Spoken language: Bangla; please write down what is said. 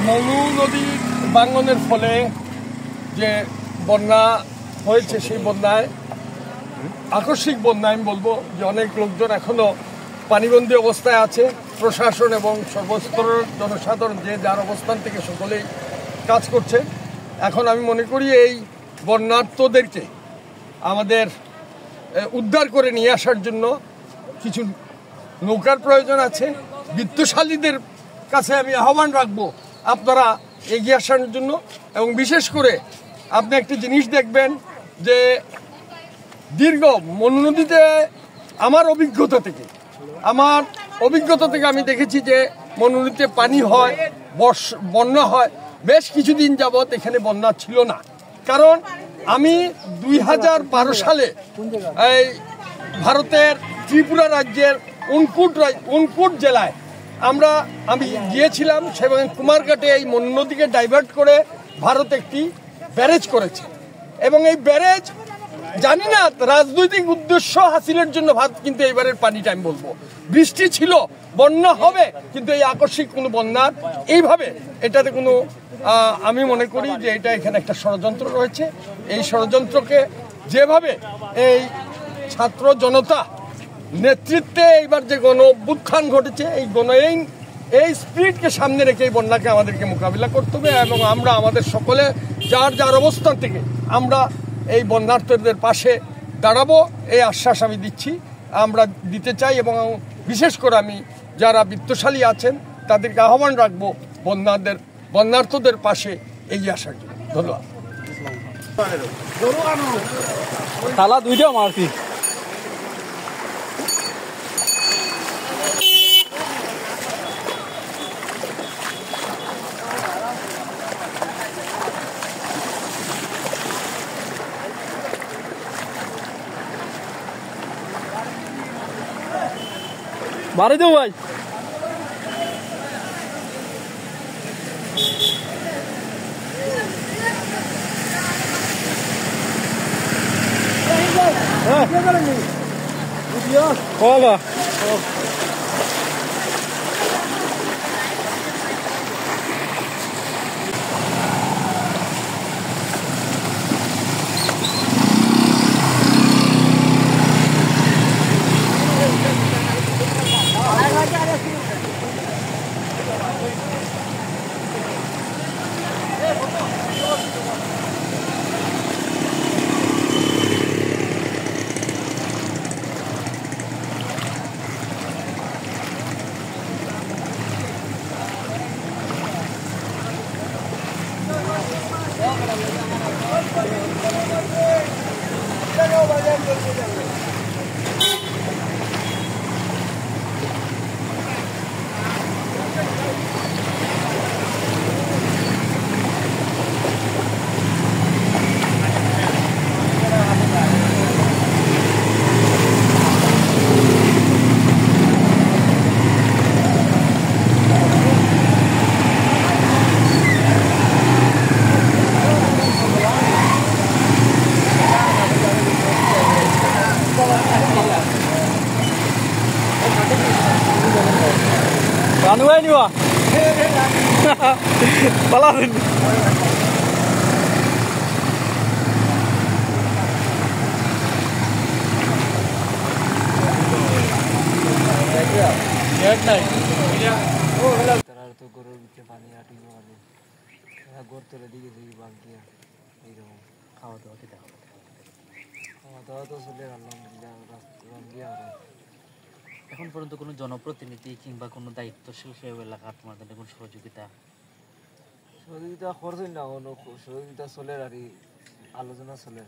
মনু নদী ভাঙনের ফলে যে বন্যা হয়েছে, সেই বন্যায় আকস্মিক বন্যা আমি বলবো যে অনেক লোকজন এখনো পানিবন্দী অবস্থায় আছে। প্রশাসন এবং সর্বস্তরের জনসাধারণ যে যার অবস্থান থেকে সকলেই কাজ করছে। এখন আমি মনে করি এই বন্যার্তদেরকে আমাদের উদ্ধার করে নিয়ে আসার জন্য কিছু নৌকার প্রয়োজন আছে। বিত্তশালীদের কাছে আমি আহ্বান রাখবো আপনারা এগিয়ে আসার জন্য। এবং বিশেষ করে আপনি একটি জিনিস দেখবেন যে দীর্ঘ মনু নদীতে আমার অভিজ্ঞতা থেকে আমি দেখেছি যে মনু নদীতে পানি হয়, বন্যা হয়। বেশ কিছুদিন যাবৎ এখানে বন্যা ছিল না, কারণ আমি 2012 সালে এই ভারতের ত্রিপুরা রাজ্যের উনকুট জেলায় আমি গিয়েছিলাম। সেখানে কুমারঘাটে এই মনু নদীকে ডাইভার্ট করে ভারত একটি ব্যারেজ করেছে, এবং এই ব্যারেজ জানি না রাজনৈতিক উদ্দেশ্য হাসিলের জন্য ভারত কিন্তু এইবারের পানিটা আমি বলবো বৃষ্টি ছিল, বন্যা হবে, কিন্তু এই আকস্মিক কোনো বন্যার এইভাবে এটাতে কোনো আমি মনে করি যে এটা এখানে একটা ষড়যন্ত্র রয়েছে। এই ষড়যন্ত্রকে যেভাবে এই ছাত্র জনতা নেতৃত্বে এইবার যে গণ অভ্যুত্থান ঘটেছে, এই স্পিরিটকে সামনে রেখে এই বন্যাকে আমাদেরকে মোকাবিলা করতে হবে। এবং আমরা আমাদের সকলে যার অবস্থান থেকে আমরা এই বন্যার্থীদের পাশে দাঁড়াবো, এই আশ্বাস আমি আমরা দিতে চাই। এবং বিশেষ করে আমি যারা বিত্তশালী আছেন তাদেরকে আহ্বান রাখবো বন্যার্থীদের পাশে এগিয়ে আসার জন্য। ধন্যবাদ। তালা দুইটাও মারছি। বাড়ি দেবো ভাই। বাবা Ranu ini wah, palarin. Lihat naik. Oh, lihat. Terlalu tuh guru bikin panik hati gua nih. Ya guru tuh lagi di bagian. Itu kawat tuh tidak. Kawat tuh sudah alhamdulillah এখন পর্যন্ত কোনো জনপ্রতিনিধি কিংবা কোনো দায়িত্বশীল সেই এলাকার তোমাদের কোনো সহযোগিতা করছেন না? কোনো সহযোগিতা চলে আর আলোচনা চলে।